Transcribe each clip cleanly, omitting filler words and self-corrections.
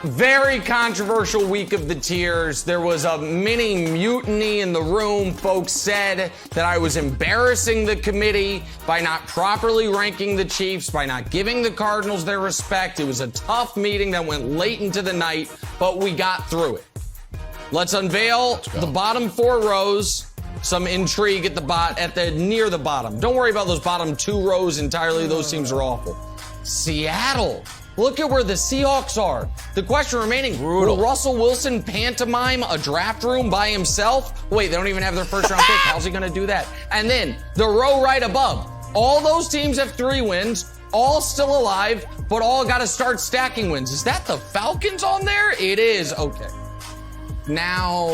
Very controversial week of the tiers. There was a mini mutiny in the room. Folks said that I was embarrassing the committee by not properly ranking the Chiefs, by not giving the Cardinals their respect. It was a tough meeting that went late into the night, but we got through it. Let's unveil the bottom 4 rows. Some intrigue at near the bottom. Don't worry about those bottom 2 rows entirely. Those teams are awful. Seattle. Look at where the Seahawks are. The question remaining, will Russell Wilson pantomime a draft room by himself? Wait, they don't even have their first round pick. How's he going to do that? And then the row right above. All those teams have 3 wins, all still alive, but all got to start stacking wins. Is that the Falcons on there? It is. Okay. Now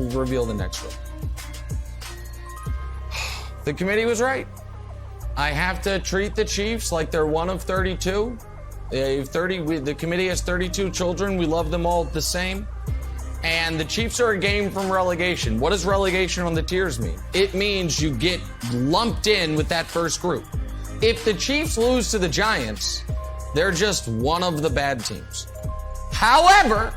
reveal the next row. The committee was right. I have to treat the Chiefs like they're one of 32. The committee has 32 children. We love them all the same. And the Chiefs are a game from relegation. What does relegation on the tiers mean? It means you get lumped in with that first group. If the Chiefs lose to the Giants, they're just one of the bad teams. However,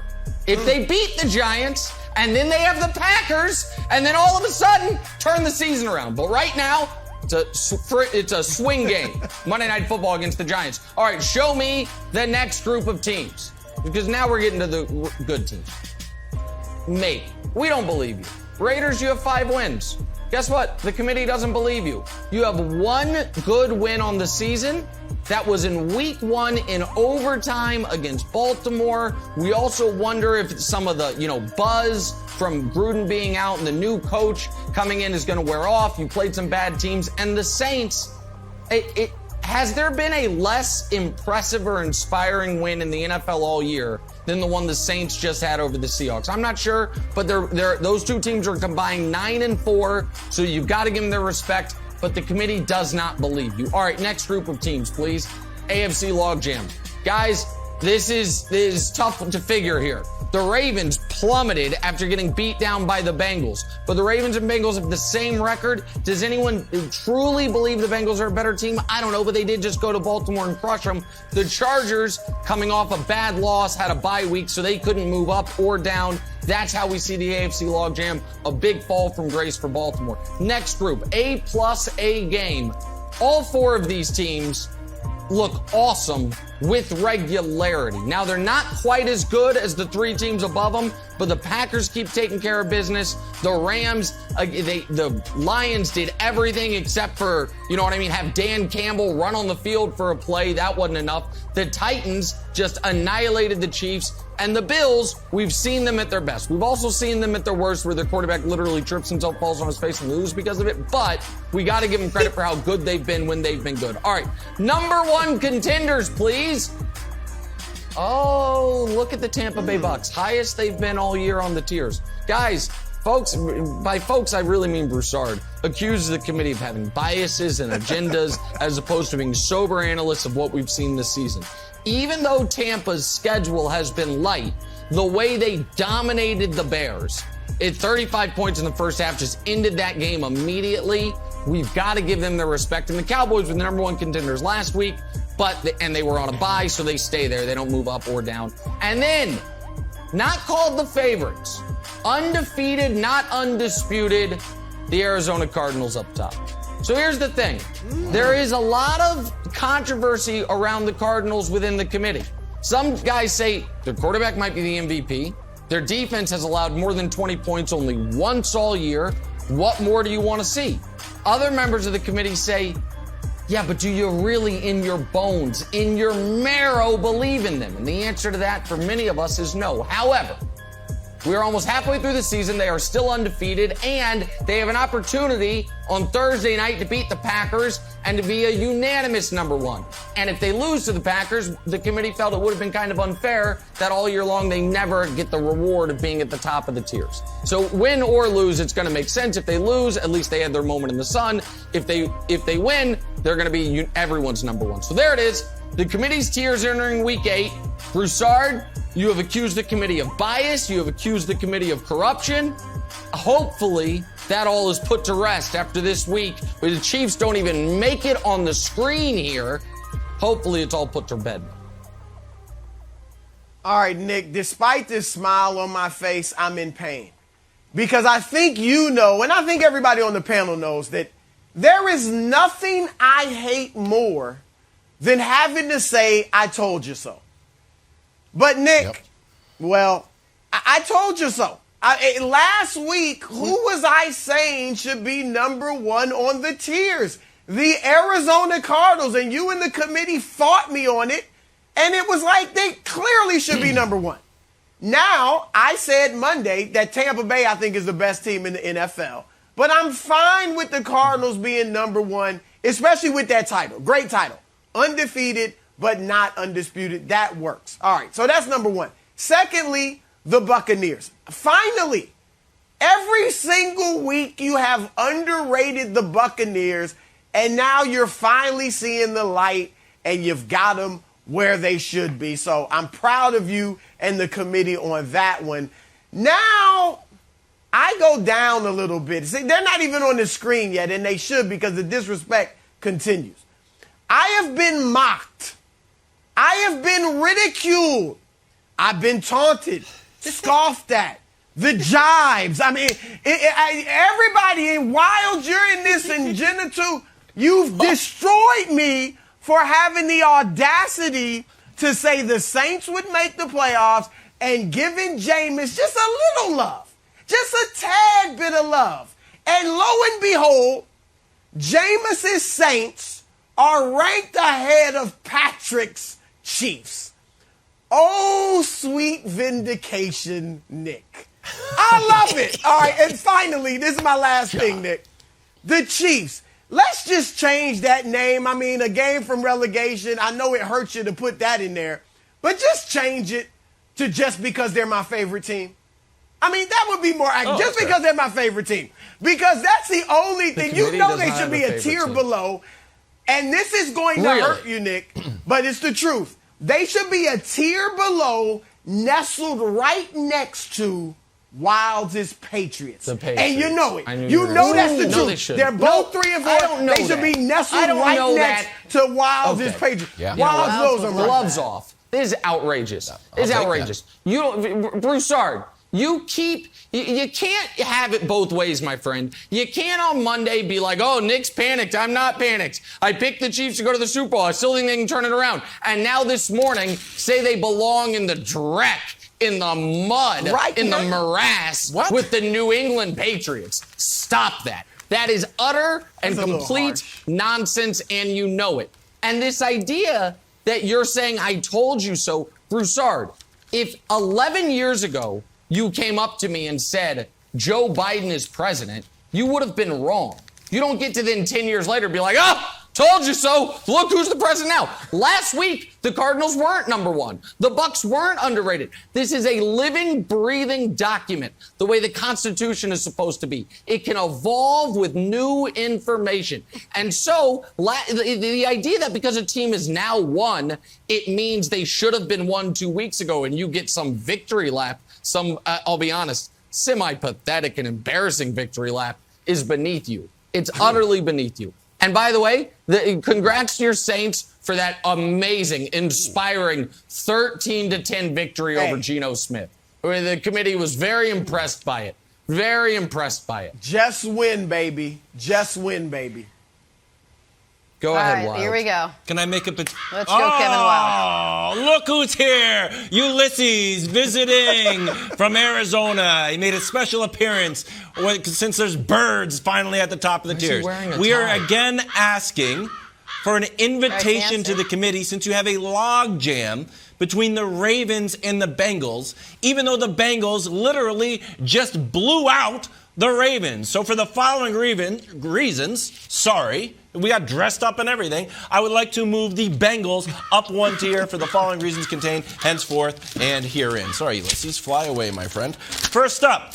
if they beat the Giants and then they have the Packers and then all of a sudden turn the season around. But right now, it's a swing game. Monday Night Football against the Giants. All right, show me the next group of teams. Because now we're getting to the good teams. Maybe. We don't believe you. Raiders, you have 5 wins. Guess what? The committee doesn't believe you. You have 1 good win on the season. That was in week 1 in overtime against Baltimore. We also wonder if some of the, buzz from Gruden being out and the new coach coming in is going to wear off. You played some bad teams. And the Saints, has there been a less impressive or inspiring win in the NFL all year than the one the Saints just had over the Seahawks? I'm not sure, but those 2 teams are combined 9-4, so you've got to give them their respect. But the committee does not believe you. All right, next group of teams, please. AFC logjam. Guys, this is tough to figure here. The Ravens plummeted after getting beat down by the Bengals. But the Ravens and Bengals have the same record. Does anyone truly believe the Bengals are a better team? I don't know, but they did just go to Baltimore and crush them. The Chargers, coming off a bad loss, had a bye week, so they couldn't move up or down. That's how we see the AFC logjam. A big fall from grace for Baltimore. Next group, A+ game. All 4 of these teams look awesome with regularity. Now, they're not quite as good as the 3 teams above them, but the Packers keep taking care of business. The Rams, the Lions did everything except for, have Dan Campbell run on the field for a play. That wasn't enough. The Titans just annihilated the Chiefs. And the Bills, we've seen them at their best. We've also seen them at their worst where their quarterback literally trips himself, falls on his face, and loses because of it. But we got to give them credit for how good they've been when they've been good. All right, number 1 contenders, please. Oh, look at the Tampa Bay Bucks. Highest they've been all year on the tiers. Guys, by folks, I really mean Broussard, accuses the committee of having biases and agendas as opposed to being sober analysts of what we've seen this season. Even though Tampa's schedule has been light, the way they dominated the Bears, 35 points in the first half, just ended that game immediately. We've got to give them their respect. And the Cowboys were the number 1 contenders last week, and they were on a bye, so they stay there. They don't move up or down. And then, not called the favorites, undefeated, not undisputed, the Arizona Cardinals up top. So here's the thing. There is a lot of controversy around the Cardinals within the committee. Some guys say their quarterback might be the MVP. Their defense has allowed more than 20 points only once all year. What more do you want to see? Other members of the committee say, yeah, but do you really in your bones, in your marrow, believe in them? And the answer to that for many of us is no. However, we are almost halfway through the season. They are still undefeated, and they have an opportunity on Thursday night to beat the Packers and to be a unanimous number 1. And if they lose to the Packers, the committee felt it would have been kind of unfair that all year long they never get the reward of being at the top of the tiers. So win or lose, it's going to make sense. If they lose, at least they had their moment in the sun. If they win, they're going to be everyone's number 1. So there it is. The committee's tiers entering week 8. Broussard, you have accused the committee of bias. You have accused the committee of corruption. Hopefully, that all is put to rest after this week, where the Chiefs don't even make it on the screen here. Hopefully, it's all put to bed. All right, Nick, despite this smile on my face, I'm in pain. Because I think you know, and I think everybody on the panel knows, that there is nothing I hate more than having to say, I told you so. But, Nick, well, I told you so. Last week, who was I saying should be number one on the tiers? The Arizona Cardinals, and you and the committee fought me on it, and it was like they clearly should be number one. Now, I said Monday that Tampa Bay, I think, is the best team in the NFL, but I'm fine with the Cardinals being number one, especially with that title. Great title. Undefeated, but not undisputed. That works. All right, so that's number one. Secondly, the Buccaneers. Finally, every single week you have underrated the Buccaneers, and now you're finally seeing the light, and you've got them where they should be. So I'm proud of you and the committee on that one. Now, I go down a little bit. See, they're not even on the screen yet, and they should because the disrespect continues. I have been mocked. I have been ridiculed. I've been taunted, scoffed at, the jibes. I mean, everybody, Wild, you're in this, and Jenna too, you've destroyed me for having the audacity to say the Saints would make the playoffs and giving Jameis just a little love, just a tad bit of love. And lo and behold, Jameis's Saints are ranked ahead of Patrick's Chiefs. Oh, sweet vindication, Nick. I love it. All right, and finally, this is my last thing, Nick. The Chiefs. Let's just change that name. I mean, a game from relegation. I know it hurts you to put that in there, but just change it to just because they're my favorite team. I mean, that would be more accurate. Just because they're my favorite team. Because that's the only thing. You know they should be a tier below. And this is going to hurt you, Nick, but it's the truth. They should be a tier below, nestled right next to Wild's Patriots. The Patriots. And you know it. You know that's the truth. They should. They're both 3 and 4. They should be nestled right next to Wild's Patriots. Yeah. Wild's knows them. Gloves off. This is outrageous. This is outrageous. You don't, Broussard. You can't have it both ways, my friend. You can't on Monday be like, oh, Nick's panicked. I'm not panicked. I picked the Chiefs to go to the Super Bowl. I still think they can turn it around. And now this morning, say they belong in the dreck, in the mud, in the morass with the New England Patriots. Stop that. That is utter and complete nonsense, and you know it. And this idea that you're saying, I told you so, Broussard, if 11 years ago, you came up to me and said, Joe Biden is president, you would have been wrong. You don't get to then 10 years later be like, told you so. Look who's the president now. Last week, the Cardinals weren't number one. The Bucs weren't underrated. This is a living, breathing document, the way the Constitution is supposed to be. It can evolve with new information. And so the idea that because a team is now won, it means they should have been won 2 weeks ago and you get some victory lap, I'll be honest, semi-pathetic and embarrassing victory lap is beneath you. It's utterly beneath you. And by the way, congrats to your Saints for that amazing, inspiring 13-10 victory over Geno Smith. The committee was very impressed by it. Very impressed by it. Just win, baby. Just win, baby. Go ahead, Wild. Here we go. Can I make a Let's go, Kevin Wild. Look who's here. Ulysses visiting from Arizona. He made a special appearance since there's birds finally at the top of the tiers. We are again asking for an invitation to the committee since you have a log jam between the Ravens and the Bengals, even though the Bengals literally just blew out the Ravens. So for the following reasons, we got dressed up and everything, I would like to move the Bengals up one tier for the following reasons contained henceforth and herein. Sorry, Ulysses, fly away, my friend. First up,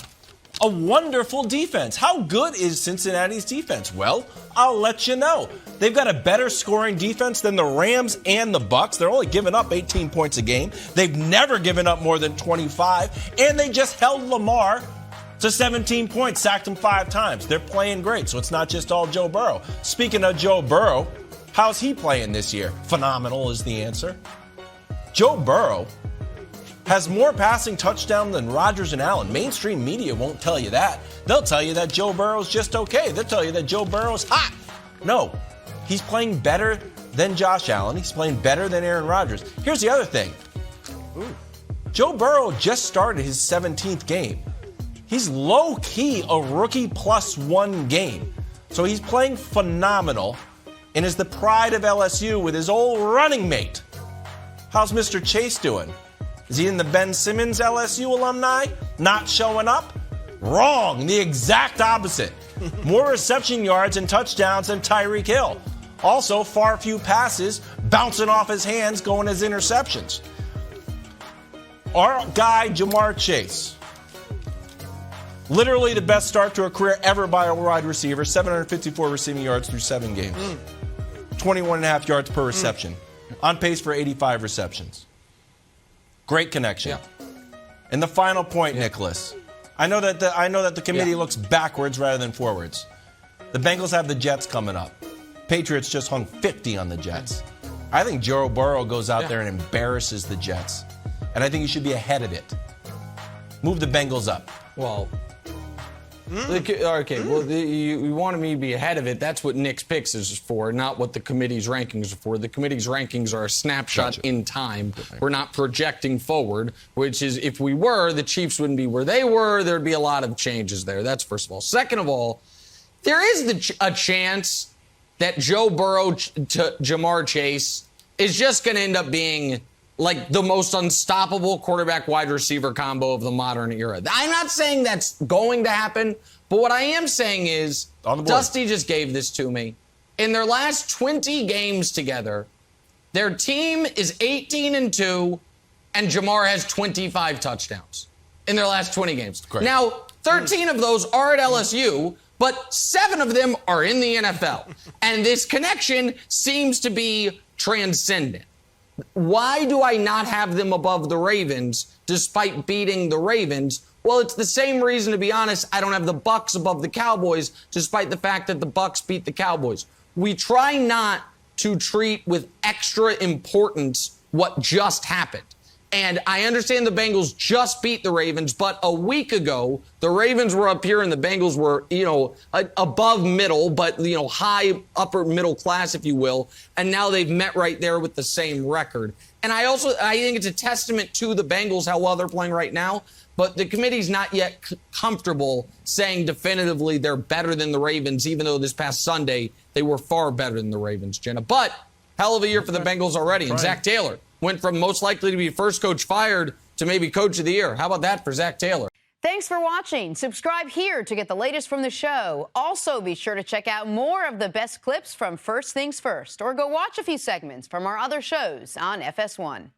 a wonderful defense. How good is Cincinnati's defense? Well, I'll let you know. They've got a better scoring defense than the Rams and the Bucs. They're only giving up 18 points a game. They've never given up more than 25, and they just held Lamar to 17 points, sacked him 5 times. They're playing great, so it's not just all Joe Burrow. Speaking of Joe Burrow, how's he playing this year? Phenomenal is the answer. Joe Burrow has more passing touchdowns than Rodgers and Allen. Mainstream media won't tell you that. They'll tell you that Joe Burrow's just okay. They'll tell you that Joe Burrow's hot. No, he's playing better than Josh Allen. He's playing better than Aaron Rodgers. Here's the other thing. Joe Burrow just started his 17th game. He's low-key a rookie +1 game. So he's playing phenomenal and is the pride of LSU with his old running mate. How's Mr. Chase doing? Is he in the Ben Simmons LSU alumni? Not showing up? Wrong. The exact opposite. More reception yards and touchdowns than Tyreek Hill. Also, far few passes bouncing off his hands going as interceptions. Our guy, Jamar Chase, literally the best start to a career ever by a wide receiver, 754 receiving yards through 7 games. 21.5 yards per reception. On pace for 85 receptions. Great connection. Yeah. And the final point, Nicholas. I know that the committee looks backwards rather than forwards. The Bengals have the Jets coming up. Patriots just hung 50 on the Jets. I think Joe Burrow goes out there and embarrasses the Jets. And I think he should be ahead of it. Move the Bengals up. Well, okay. Well, you wanted me to be ahead of it. That's what Nick's picks is for, not what the committee's rankings are for. The committee's rankings are a snapshot in time. We're not projecting forward, which is if we were, the Chiefs wouldn't be where they were. There'd be a lot of changes there. That's first of all. Second of all, there is a chance that Joe Burrow to Jamar Chase is just going to end up being like the most unstoppable quarterback wide receiver combo of the modern era. I'm not saying that's going to happen, but what I am saying is Dusty just gave this to me. In their last 20 games together, their team is 18-2, and Jamar has 25 touchdowns in their last 20 games. Great. Now, 13 of those are at LSU, but 7 of them are in the NFL. And this connection seems to be transcendent. Why do I not have them above the Ravens despite beating the Ravens? Well, it's the same reason, to be honest, I don't have the Bucs above the Cowboys despite the fact that the Bucs beat the Cowboys. We try not to treat with extra importance what just happened. And I understand the Bengals just beat the Ravens, but a week ago, the Ravens were up here and the Bengals were, above middle, but, high upper middle class, if you will. And now they've met right there with the same record. And I think it's a testament to the Bengals how well they're playing right now. But the committee's not yet comfortable saying definitively they're better than the Ravens, even though this past Sunday they were far better than the Ravens, Jenna. But hell of a year for the Bengals already. And Zach Taylor went from most likely to be first coach fired to maybe coach of the year. How about that for Zach Taylor? Thanks for watching. Subscribe here to get the latest from the show. Also, be sure to check out more of the best clips from First Things First, or go watch a few segments from our other shows on FS1.